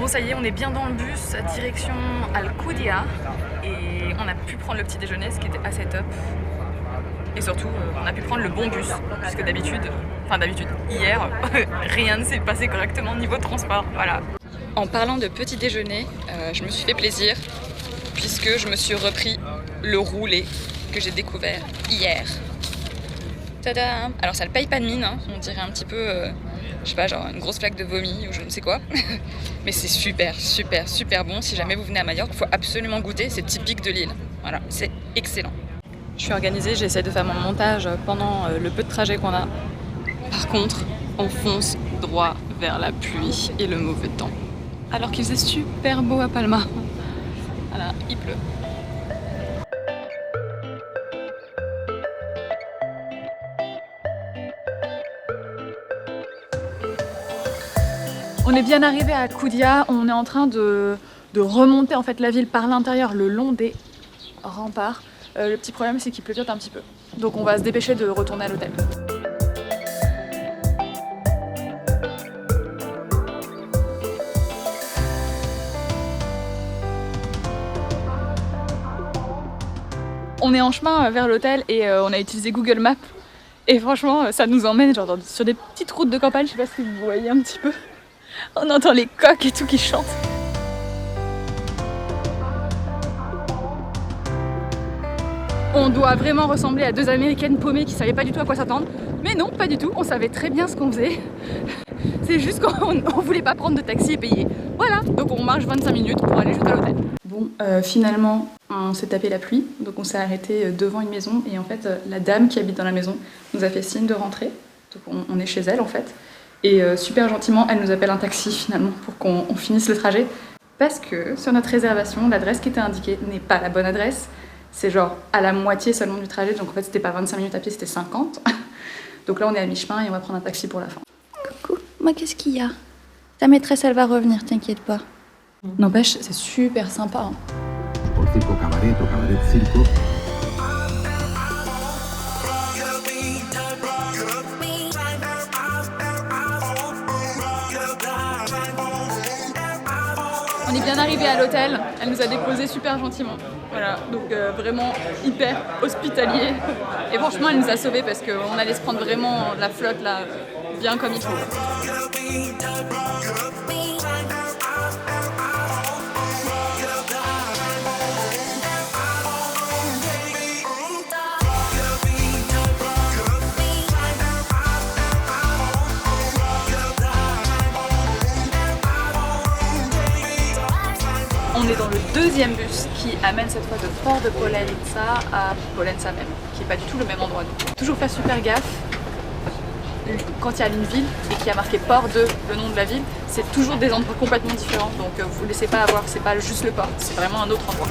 Bon ça y est, on est bien dans le bus, direction Alcudia. Et on a pu prendre le petit déjeuner, ce qui était assez top. Et surtout, on a pu prendre le bon bus, puisque hier, rien ne s'est passé correctement niveau transport, voilà. En parlant de petit déjeuner, je me suis fait plaisir, puisque je me suis repris le roulé que j'ai découvert hier. Tada! Alors ça ne paye pas de mine, hein. On dirait un petit peu, je sais pas, genre une grosse flaque de vomi ou je ne sais quoi. Mais c'est super bon. Si jamais vous venez à Majorque, il faut absolument goûter, c'est typique de l'île. Voilà, c'est excellent. Je suis organisée, j'essaie de faire mon montage pendant le peu de trajet qu'on a. Par contre, on fonce droit vers la pluie et le mauvais temps. Alors qu'il faisait super beau à Palma. Voilà, il pleut. On est bien arrivé à Alcudia, on est en train de remonter en fait la ville par l'intérieur le long des remparts. Le petit problème c'est qu'il pleuviote un petit peu. Donc on va se dépêcher de retourner à l'hôtel. On est en chemin vers l'hôtel et on a utilisé Google Maps. Et franchement ça nous emmène genre sur des petites routes de campagne, je sais pas si vous voyez un petit peu. On entend les coqs et tout qui chantent. On doit vraiment ressembler à deux américaines paumées qui savaient pas du tout à quoi s'attendre. Mais non, pas du tout, on savait très bien ce qu'on faisait. C'est juste qu'on voulait pas prendre de taxi et payer. Voilà, donc on marche 25 minutes pour aller jusqu'à l'hôtel. Bon, finalement, on s'est tapé la pluie, donc on s'est arrêté devant une maison. Et en fait, la dame qui habite dans la maison nous a fait signe de rentrer. Donc on est chez elle en fait. Et super gentiment, elle nous appelle un taxi finalement pour qu'on finisse le trajet. Parce que sur notre réservation, l'adresse qui était indiquée n'est pas la bonne adresse. C'est genre à la moitié seulement du trajet, donc en fait c'était pas 25 minutes à pied, c'était 50. Donc là on est à mi-chemin et on va prendre un taxi pour la fin. Coucou, moi qu'est-ce qu'il y a? Ta maîtresse elle va revenir, t'inquiète pas. N'empêche, c'est super sympa. Hein. On est bien arrivé à l'hôtel, elle nous a déposé super gentiment. Voilà, donc vraiment hyper hospitalier. Et franchement, elle nous a sauvés parce qu'on allait se prendre vraiment la flotte là, bien comme il faut. On est dans le deuxième bus qui amène cette fois de Port de Pollença à Pollença même, qui n'est pas du tout le même endroit. Donc, toujours faire super gaffe quand il y a une ville et qu'il y a marqué Port de le nom de la ville, c'est toujours des endroits complètement différents. Donc vous ne laissez pas avoir, c'est pas juste le port, c'est vraiment un autre endroit.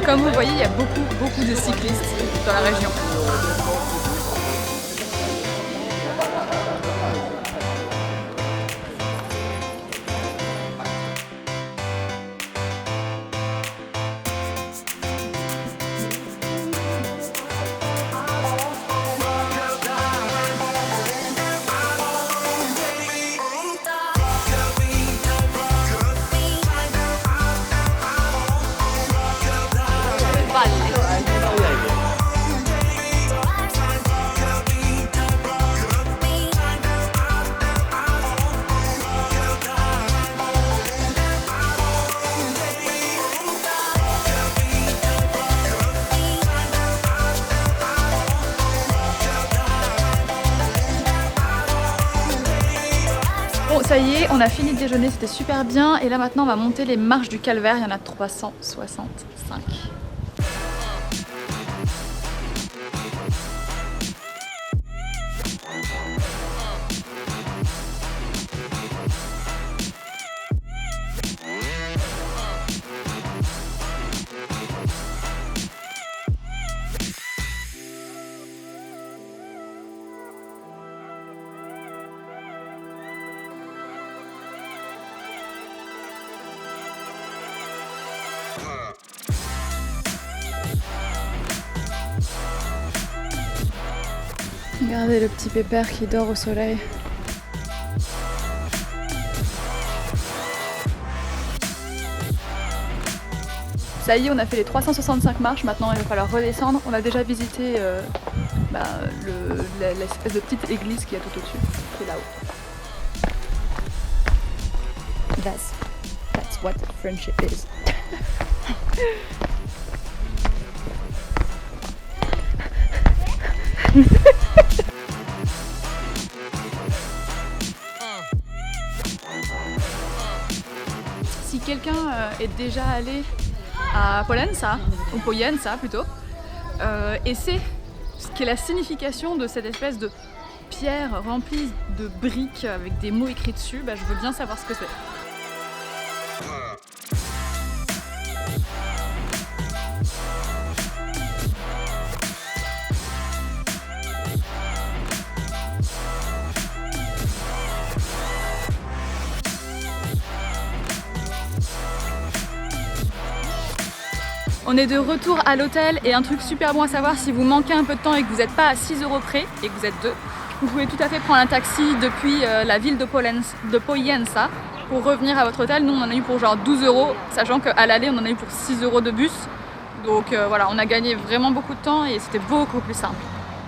Comme vous voyez, il y a beaucoup de cyclistes dans la région. Bon, ça y est, on a fini de déjeuner, c'était super bien. Et là maintenant, on va monter les marches du Calvaire. Il y en a 365. Regardez le petit pépère qui dort au soleil. Ça y est, on a fait les 365 marches, maintenant il va falloir redescendre. On a déjà visité l'espèce de petite église qui est tout au-dessus, qui est là-haut. That's what friendship is. Si quelqu'un est déjà allé à Pollensa, ou Poyensa plutôt, et c'est ce qu'est la signification de cette espèce de pierre remplie de briques avec des mots écrits dessus, je veux bien savoir ce que c'est. On est de retour à l'hôtel et un truc super bon à savoir, si vous manquez un peu de temps et que vous n'êtes pas à 6 € près et que vous êtes deux, vous pouvez tout à fait prendre un taxi depuis la ville de Poyensa pour revenir à votre hôtel. Nous on en a eu pour genre 12 €, sachant qu'à l'aller on en a eu pour 6 € de bus. Donc voilà, on a gagné vraiment beaucoup de temps et c'était beaucoup plus simple.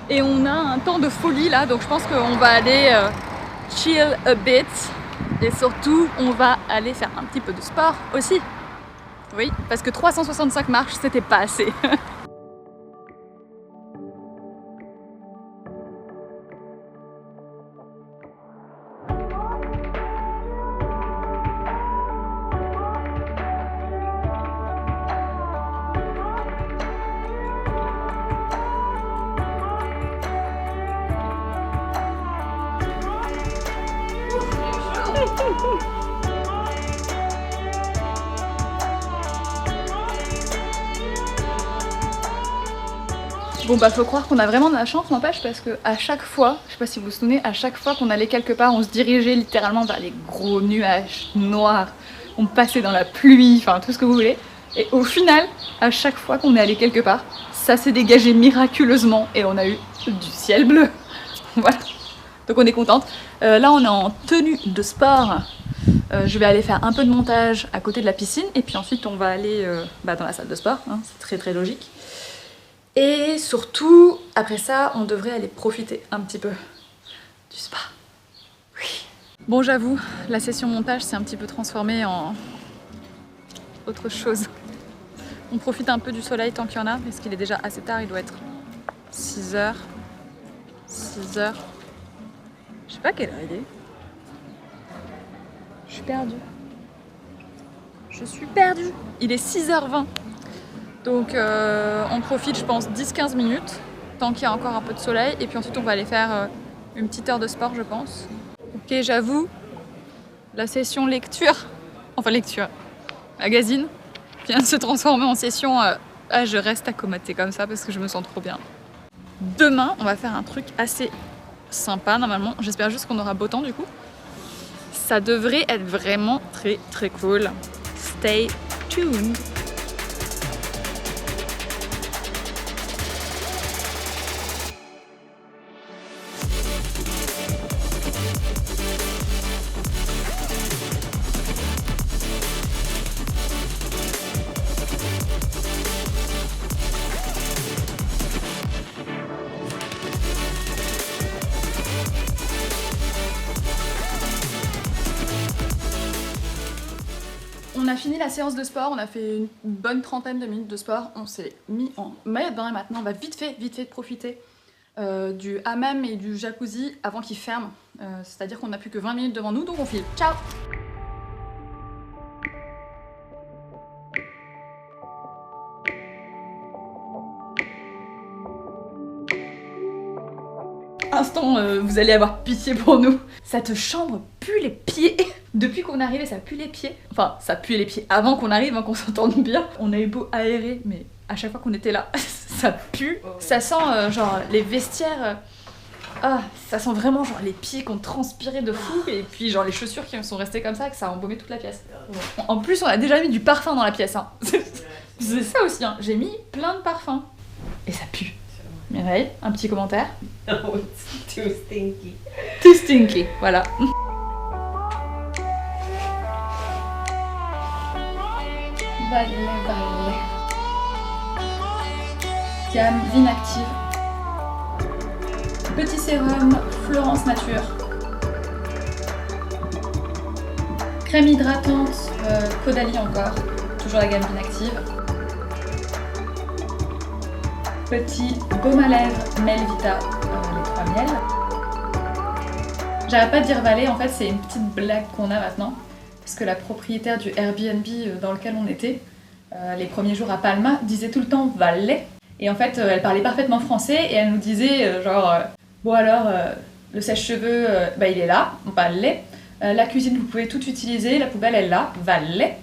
Et on a un temps de folie là, donc je pense qu'on va aller chill a bit et surtout on va aller faire un petit peu de sport aussi. Oui, parce que 365 marches, c'était pas assez. Bon faut croire qu'on a vraiment de la chance, n'empêche, parce que à chaque fois, je sais pas si vous vous souvenez, à chaque fois qu'on allait quelque part, on se dirigeait littéralement vers les gros nuages noirs, on passait dans la pluie, enfin tout ce que vous voulez. Et au final, à chaque fois qu'on est allé quelque part, ça s'est dégagé miraculeusement et on a eu du ciel bleu. Voilà, donc on est contente. Là on est en tenue de sport. Je vais aller faire un peu de montage à côté de la piscine et puis ensuite on va aller dans la salle de sport, hein, c'est très logique. Et surtout, après ça, on devrait aller profiter un petit peu du spa. Oui. Bon, j'avoue, la session montage s'est un petit peu transformée en autre chose. On profite un peu du soleil tant qu'il y en a, parce qu'il est déjà assez tard, il doit être 6 h. 6 h. Je sais pas quelle heure il est. Je suis perdue. Je suis perdue. Il est 6 h 20. Donc on profite, je pense, 10-15 minutes, tant qu'il y a encore un peu de soleil, et puis ensuite on va aller faire une petite heure de sport, je pense. Ok, j'avoue, la session lecture, magazine, vient de se transformer en session je reste accomatée comme ça parce que je me sens trop bien. Demain, on va faire un truc assez sympa normalement, j'espère juste qu'on aura beau temps du coup. Ça devrait être vraiment très cool. Stay tuned! On a fini la séance de sport, on a fait une bonne trentaine de minutes de sport, on s'est mis en maillot de bain et maintenant on va vite fait profiter du hammam et du jacuzzi avant qu'il ferme. C'est-à-dire qu'on n'a plus que 20 minutes devant nous, donc on file. Ciao! Instant, vous allez avoir pitié pour nous. Cette chambre pue les pieds. Depuis qu'on est arrivé, ça pue les pieds. Enfin, ça pue les pieds avant qu'on arrive, qu'on s'entende bien. On a eu beau aérer, mais à chaque fois qu'on était là, ça pue. Ça sent genre les vestiaires. Ça sent vraiment genre les pieds qui ont transpiré de fou et puis genre les chaussures qui sont restées comme ça et que ça a embaumé toute la pièce. En plus, on a déjà mis du parfum dans la pièce. Hein. C'est ça aussi, hein. J'ai mis plein de parfums. Et ça pue. Mireille, un petit commentaire? No, it's too stinky. Too stinky, voilà. Valet. Gamme Vinactive. Petit sérum Florence Nature. Crème hydratante Caudalie encore, toujours la gamme Vinactive. Petit baume à lèvres Melvita, les 3 miels. J'arrête pas de dire Valet, en fait c'est une petite blague qu'on a maintenant. Parce que la propriétaire du Airbnb dans lequel on était, les premiers jours à Palma, disait tout le temps Valet. Et en fait, elle parlait parfaitement français et elle nous disait bon alors, le sèche-cheveux, il est là, Valet. La cuisine, vous pouvez tout utiliser, la poubelle, elle est là, Valet.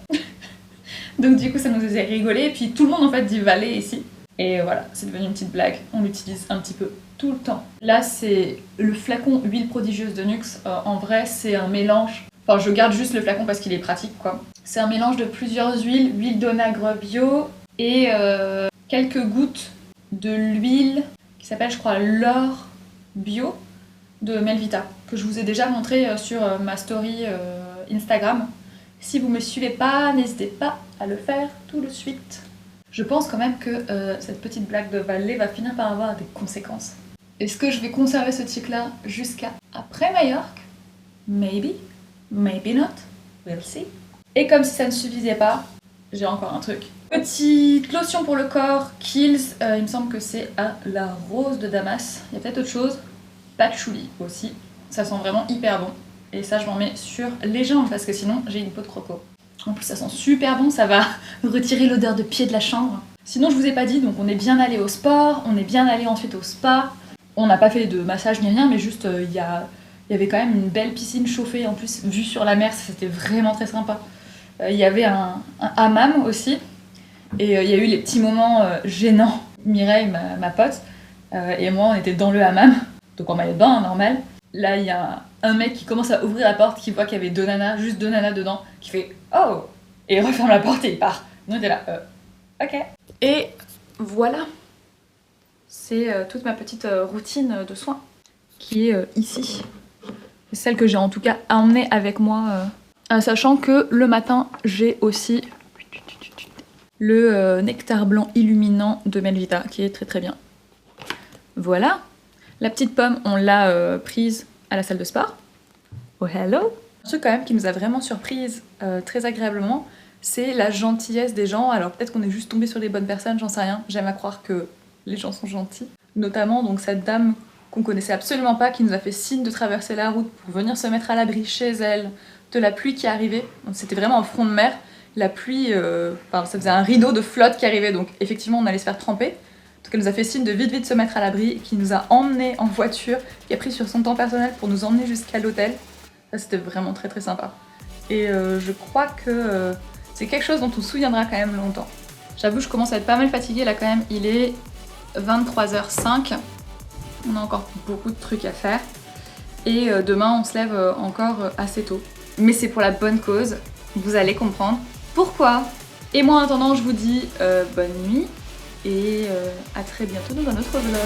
Donc du coup, ça nous faisait rigoler. Et puis tout le monde en fait dit Valet ici. Et voilà, c'est devenu une petite blague. On l'utilise un petit peu tout le temps. Là, c'est le flacon huile prodigieuse de Nuxe. En vrai, c'est un mélange. Enfin, je garde juste le flacon parce qu'il est pratique, quoi. C'est un mélange de plusieurs huiles, huile d'onagre bio et quelques gouttes de l'huile qui s'appelle, je crois, l'or bio de Melvita, que je vous ai déjà montré sur ma story Instagram. Si vous me suivez pas, n'hésitez pas à le faire tout de suite. Je pense quand même que cette petite blague de Valet va finir par avoir des conséquences. Est-ce que je vais conserver ce tic-là jusqu'à après Majorque? Maybe. Maybe not, we'll see. Et comme si ça ne suffisait pas, j'ai encore un truc. Petite lotion pour le corps, Kiehl's, il me semble que c'est à la rose de Damas. Il y a peut-être autre chose. Patchouli aussi, ça sent vraiment hyper bon. Et ça je m'en mets sur les jambes parce que sinon j'ai une peau de croco. En plus ça sent super bon, ça va retirer l'odeur de pied de la chambre. Sinon je vous ai pas dit, donc on est bien allé au sport, on est bien allé ensuite au spa. On n'a pas fait de massage ni rien, mais juste il y avait quand même une belle piscine chauffée, en plus vue sur la mer, c'était vraiment très sympa. Il y avait un hammam aussi, et il y a eu les petits moments gênants. Mireille, ma pote, et moi on était dans le hammam, donc en maillot de bain, hein, normal. Là il y a un mec qui commence à ouvrir la porte, qui voit qu'il y avait juste deux nanas dedans, qui fait « Oh !» et il referme la porte et il part. Nous on était là « Ok ». Et voilà, c'est toute ma petite routine de soins qui est ici. C'est celle que j'ai en tout cas emmenée avec moi, sachant que le matin j'ai aussi le nectar blanc illuminant de Melvita qui est très très bien. Voilà, la petite pomme on l'a prise à la salle de spa. Oh hello. Un truc quand même qui nous a vraiment surprise très agréablement, c'est la gentillesse des gens. Alors peut-être qu'on est juste tombé sur les bonnes personnes, j'en sais rien. J'aime à croire que les gens sont gentils. Notamment donc cette dame qu'on connaissait absolument pas, qui nous a fait signe de traverser la route pour venir se mettre à l'abri chez elle de la pluie qui arrivait. Donc c'était vraiment en front de mer. La pluie, ça faisait un rideau de flotte qui arrivait, donc effectivement on allait se faire tremper. Donc elle nous a fait signe de vite se mettre à l'abri, qui nous a emmenés en voiture, qui a pris sur son temps personnel pour nous emmener jusqu'à l'hôtel. Ça c'était vraiment très très sympa. Et je crois que c'est quelque chose dont on se souviendra quand même longtemps. J'avoue, je commence à être pas mal fatiguée là quand même, il est 23h05. On a encore beaucoup de trucs à faire. Et demain, on se lève encore assez tôt. Mais c'est pour la bonne cause, vous allez comprendre pourquoi. Et moi, en attendant, je vous dis bonne nuit et à très bientôt dans un autre vlog.